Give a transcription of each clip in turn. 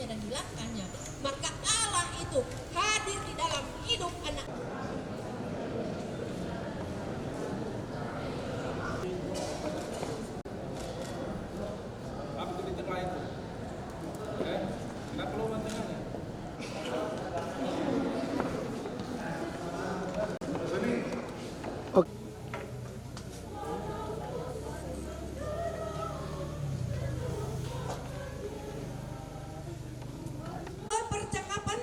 dan hilangkannya. Maka Allah itu hadir di dalam hidup anak. Apa itu di tengah itu? Kenapa lubang tengahnya? Percakapan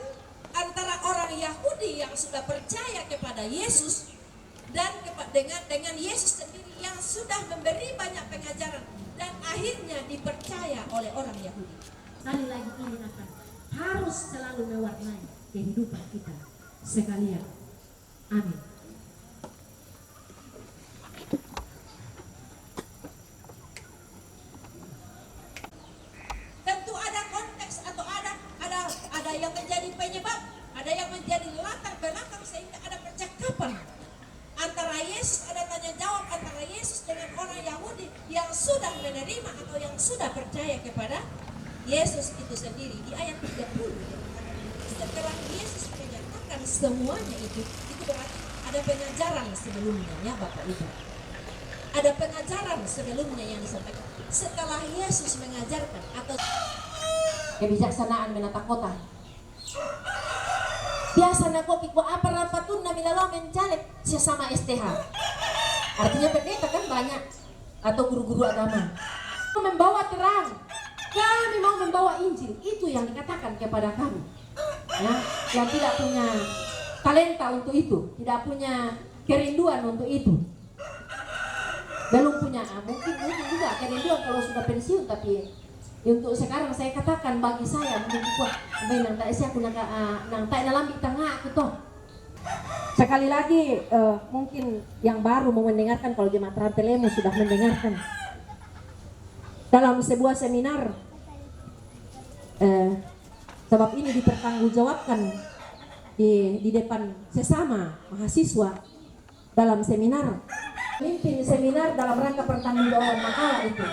antara orang Yahudi yang sudah percaya kepada Yesus dan dengan Yesus sendiri yang sudah memberi banyak pengajaran dan akhirnya dipercaya oleh orang Yahudi. Sekali lagi ini harus selalu mewarnai kehidupan kita sekalian. Amin. Tentu ada konteks atau ada yang menjadi penyebab, ada yang menjadi latar belakang sehingga ada percakapan antara Yesus, ada tanya jawab antara Yesus dengan orang Yahudi yang sudah menerima atau yang sudah percaya kepada Yesus itu sendiri. Di ayat 30 setelah Yesus menyatakan semuanya itu berarti ada pengajaran sebelumnya ya Bapak Ibu. Ada pengajaran sebelumnya yang disampaikan. Setelah Yesus mengajarkan atau kebijaksanaan menata kota. Biasa nakopi ko apa rapatun na milalaw mencalek sesama STH. Artinya pendeta kan banyak atau guru-guru agama. Membawa terang. Kami mau membawa Injil. Itu yang dikatakan kepada kami. Ya, yang tidak punya talenta untuk itu, tidak punya kerinduan untuk itu. Belum punya, mungkin juga kerinduan kalau sudah pensiun, tapi untuk sekarang saya katakan bagi saya mungkin kuat nang tak saya guna nang tak dalam di tengah gitu. Sekali lagi mungkin yang baru mau mendengarkan, kalau jemaat Rantelemu sudah mendengarkan dalam sebuah seminar sebab ini dipertanggungjawabkan di depan sesama mahasiswa dalam seminar. Mimpin seminar dalam rangka pertanggungjawaban masalah itu.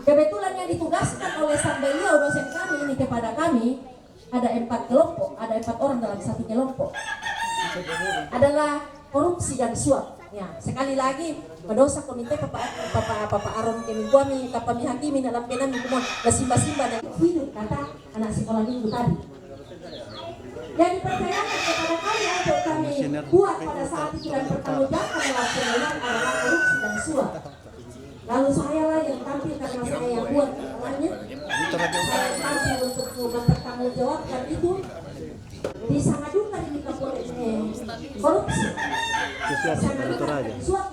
Kebetulan yang ditugaskan oleh sang beliau dosen kami ini kepada kami ada 4 kelompok, ada 4 orang dalam satu kelompok. Adalah korupsi dan suap. Ya, sekali lagi berdosa komite Papa Aron kami kami kapami hakimi dalam penam semua simba-simba dan hidup kata anak sekolah minggu tadi. Yang dipercayakan kepada kami untuk kami buat pada saat itu dan pertanggungjawabkan dalam pemilihan adalah korupsi dan suap. Lalu saya lah yang tampil karena saya yang buat namanya. Saya tampil untuk mempertanggungjawabkan itu di sangat duka di korupsi. Sangat duka suap.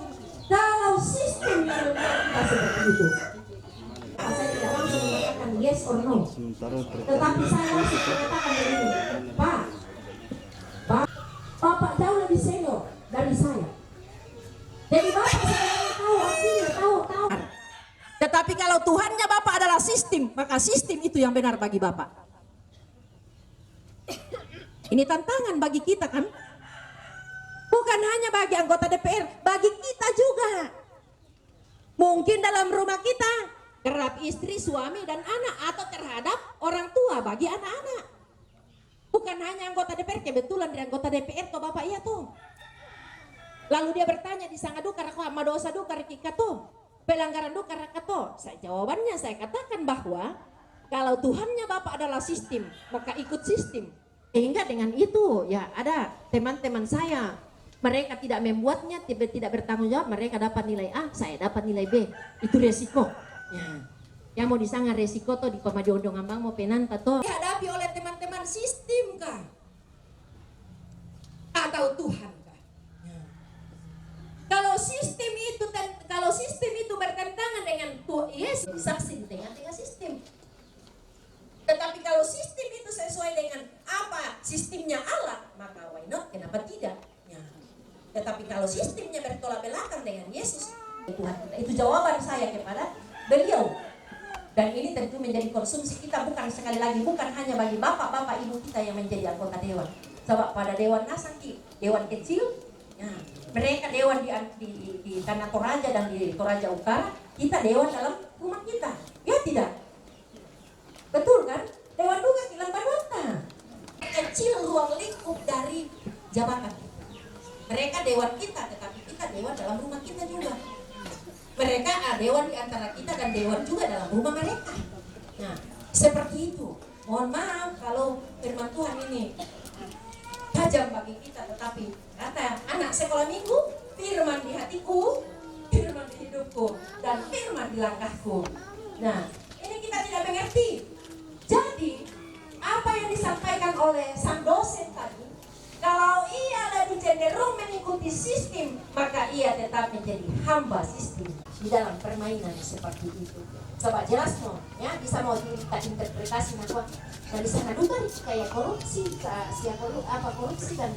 Kalau sistem yang kita seperti itu, saya tidak langsung mengatakan yes or no. Tetapi saya langsung mengatakan begini, Bapak jauh lebih senior dari saya. Jadi Bapak sebenarnya tahu artinya, tahu. Tetapi kalau Tuhannya Bapak adalah sistem, maka sistem itu yang benar bagi Bapak. Ini tantangan bagi kita kan? Bukan hanya bagi anggota DPR, bagi kita juga. Mungkin dalam rumah kita, terhadap istri, suami, dan anak, atau terhadap orang tua bagi anak-anak. Bukan hanya anggota DPR, kebetulan di anggota DPR toh Bapak iya tuh. Lalu dia bertanya di sanga duka rako madosa duka rikika tuh. Pelanggaran duka rakato. Jawabannya saya katakan bahwa kalau Tuhannya Bapak adalah sistem, maka ikut sistem. Sehingga dengan itu ya ada teman-teman saya, mereka tidak membuatnya, tidak bertanggung jawab, mereka dapat nilai A, saya dapat nilai B. Itu resiko. Ya. Yang mau disangka resiko tuh di pemajodong ambang mau penanta tuh dihadapi oleh teman-teman sistem kah? Atau Tuhan kah? Ya. Kalau sistem itu bertentangan dengan Yesus, saksi dengan sistem. Tetapi kalau sistem itu sesuai dengan apa sistemnya Allah, maka why not? Kenapa tidak? Ya. Tetapi kalau sistemnya bertolak belakang dengan Yesus, Tuhan kita. Itu jawaban saya kepada beliau. Dan ini tentu menjadi konsumsi kita, bukan sekali lagi, bukan hanya bagi bapak-bapak ibu kita yang menjadi anggota dewan. Sebab pada dewan Nasaki, dewan kecil, ya, mereka dewan di Tanah Toraja dan di Toraja Utara, kita dewan dalam rumah kita. Ya tidak? Betul kan? dewan juga dalam rumah mereka. Nah, seperti itu. Mohon maaf kalau firman Tuhan ini tajam bagi kita, tetapi kata anak sekolah minggu, firman di hatiku, firman di hidupku, dan firman di langkahku. Nah, ini kita tidak mengerti. Jadi, apa yang disampaikan oleh sang dosen tadi, kalau ia lebih cenderung mengikuti sistem, maka ia tetap menjadi hamba sistem di dalam permainan seperti itu. Coba jelas no, ya bisa mau kita interpretasi bahwa dari sana juga kayak korupsi, korupsi dan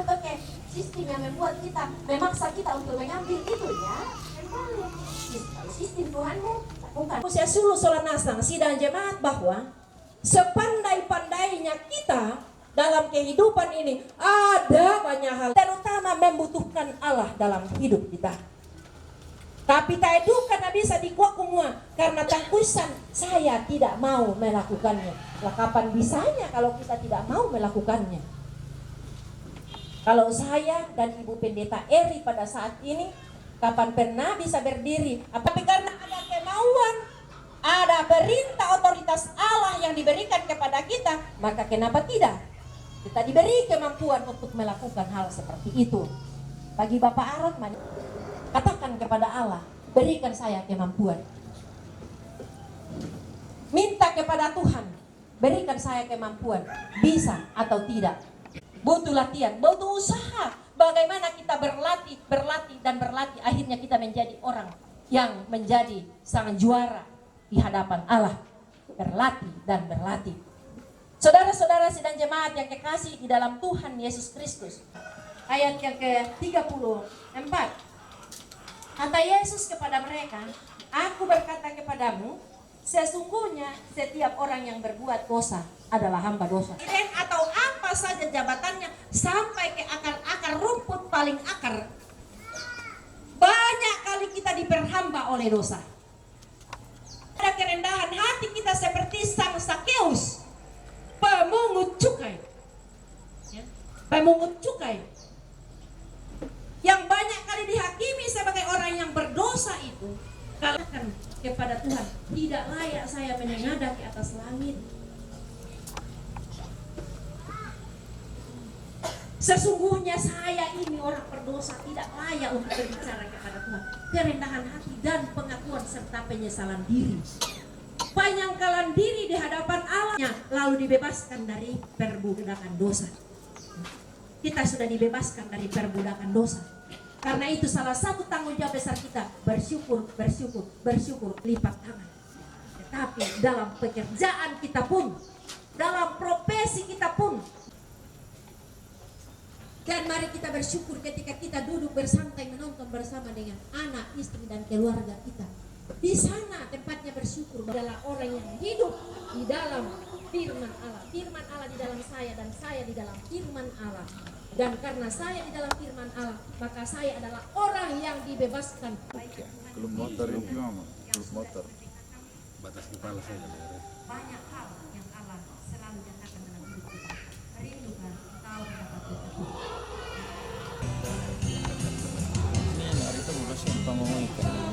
pakai sistem yang membuat kita memaksa kita untuk mengambil itu ya. Kembali sistem Tuhanmu bukan. Saya suluh soal nasang sidang jemaat bahwa sepandai-pandainya kita dalam kehidupan ini ada banyak hal, terutama membutuhkan Allah dalam hidup kita. Tapi tak itu karena bisa dikuak semua karena tangkusan saya tidak mau melakukannya. Lah kapan bisanya kalau kita tidak mau melakukannya? Kalau saya dan Ibu Pendeta Eri pada saat ini kapan pernah bisa berdiri? Tapi karena ada kemauan, ada perintah otoritas Allah yang diberikan kepada kita, maka kenapa tidak? Kita diberi kemampuan untuk melakukan hal seperti itu. Bagi Bapak Aaron, katakan kepada Allah, berikan saya kemampuan. Minta kepada Tuhan, berikan saya kemampuan. Bisa atau tidak. Butuh latihan, butuh usaha. Bagaimana kita berlatih, akhirnya kita menjadi orang yang menjadi sang juara di hadapan Allah. Berlatih dan berlatih. Saudara-saudara sidang jemaat yang kekasih di dalam Tuhan Yesus Kristus. Ayat yang ke-34. Kata Yesus kepada mereka, aku berkata kepadamu, sesungguhnya setiap orang yang berbuat dosa adalah hamba dosa. Atau apa saja jabatannya sampai ke akar-akar rumput paling akar. Banyak kali kita diperhamba oleh dosa. Ada kerendahan hati kita seperti sang Sakeus, pemungut cukai. Pemungut cukai yang banyak kali dihakimi sebagai orang yang berdosa itu, katakan kepada Tuhan, tidak layak saya menengadah ke atas langit. Sesungguhnya saya ini orang berdosa, tidak layak untuk berbicara kepada Tuhan. Kerendahan hati dan pengakuan serta penyesalan diri, penyangkalan diri di hadapan Allah, lalu dibebaskan dari perbudakan dosa. Kita sudah dibebaskan dari perbudakan dosa. Karena itu salah satu tanggung jawab besar kita bersyukur, lipat tangan. Tetapi dalam pekerjaan kita pun, dalam profesi kita pun, dan mari kita bersyukur ketika kita duduk bersantai menonton bersama dengan anak, istri dan keluarga kita. Di sana tempatnya bersyukur adalah orang yang hidup di dalam firman Allah. Firman Allah di dalam saya dan saya di dalam firman Allah. Dan karena saya di dalam firman Allah, maka saya adalah orang yang dibebaskan. Belum motor ini, belum motor. Batas kepala saya. Banyak hal yang Allah selalu nyatakan dalam hidup kita. Rindukan kau dapat bertemu. Hari itu berusia panggung ikan.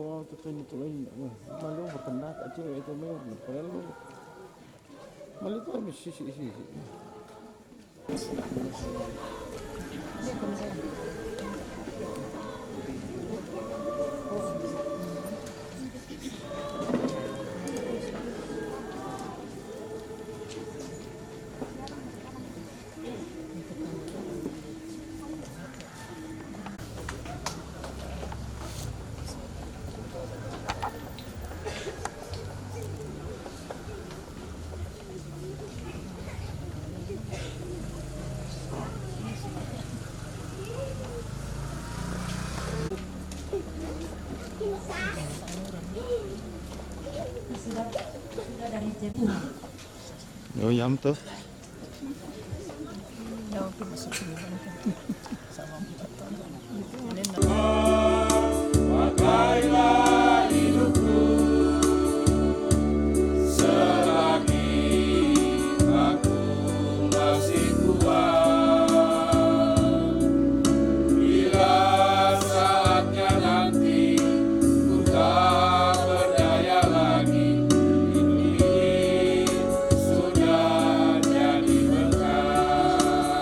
kau itu lain, malu berkendak aja itu memang perlu. Malu itu habis sisi. Sudah dari Jepang. Oh yam tuh. Pakailah hidupku selagi aku masih kuat. Bila saatnya nanti ku tak berdaya lagi, ini sudah jadi berkah.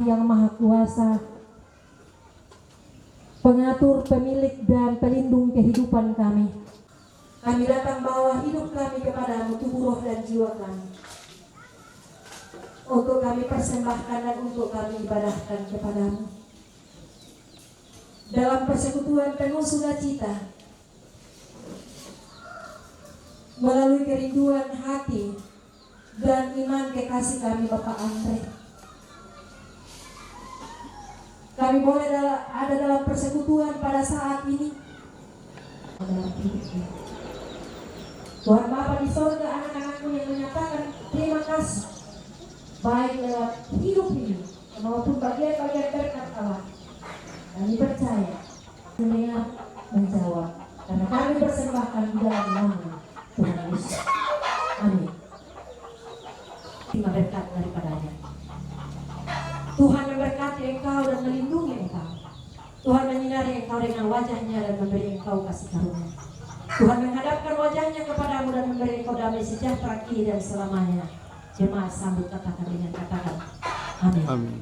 Yang Maha Kuasa, pengatur, pemilik, dan pelindung kehidupan kami. Kami datang bawa hidup kami kepadamu, tubuh, roh, dan jiwa kami. Untuk kami persembahkan dan untuk kami ibadahkan kepadamu. Dalam persekutuan penuh sukacita, melalui kerinduan hati dan iman kekasih kami Bapak Andre, kami boleh ada dalam persekutuan pada saat ini. Dalam hidupnya. Tuhan Bapa di sorga, anak-anakmu yang menyatakan terima kasih, baik lewat hidup ini maupun bagian-bagian berkat Allah. Kami percaya, mendengar, menjawab, karena kami persembahkan di dalam nama Tuhan Yesus. Amin. Terima berkat daripadanya. Tuhan memberkati engkau dan melindungi engkau. Tuhan menyinari engkau dengan wajahnya dan memberi engkau kasih karunia. Tuhan menghadapkan wajahnya kepadamu dan memberi engkau damai sejahtera kini dan selamanya. Jemaat sambut katakan dengan katakan amin. Amin.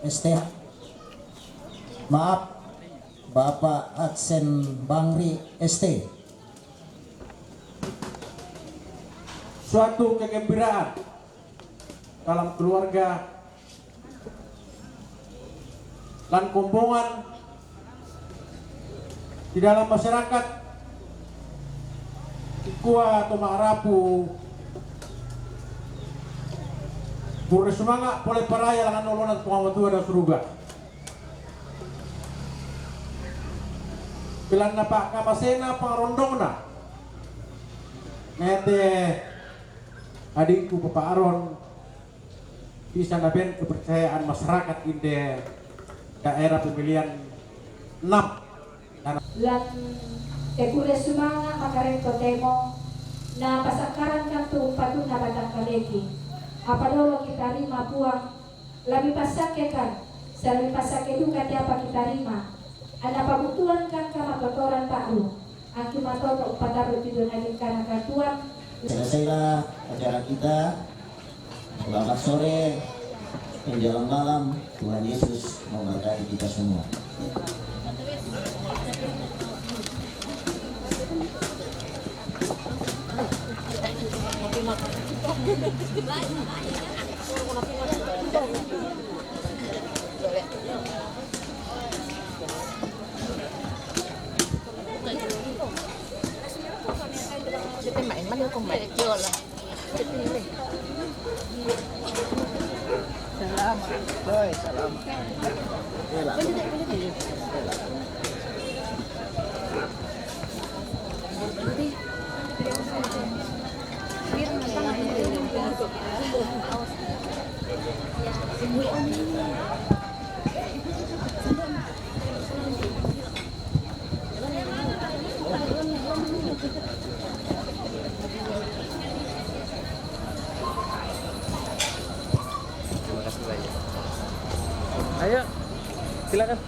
ST. Maaf, Bapak Aksen Bangri ST. Suatu kegembiraan dalam keluarga dan kombongan di dalam masyarakat Ikua atau Marapu pura semangat oleh paraya langan nolonan pengamatua dan suruga pilan na Pak Kamasena pangrondongna ngete adikku Bapak Aron bisa naben kepercayaan masyarakat di daerah pemilihan 6 lan ekule sumanga makarento temo na pasakaran kanto patuna batang kaleki apa dulu kita rima puang lebih pasake kan lebih pasake juga tiapa kita rima ada pabutuan kan kama kotoran baru aku matoto upataru tidur naging kana katuan. Selesailah acara kita. Selamat sore menjelang malam. Tuhan Yesus memberkati kita semua. Terima kasih banyak. Ayo, silakan.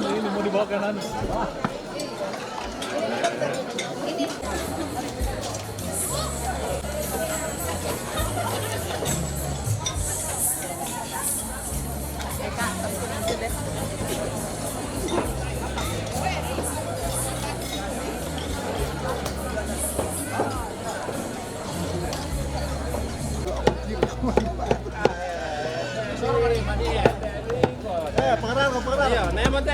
Ini mau dibawakan pengeran. Iya, nemot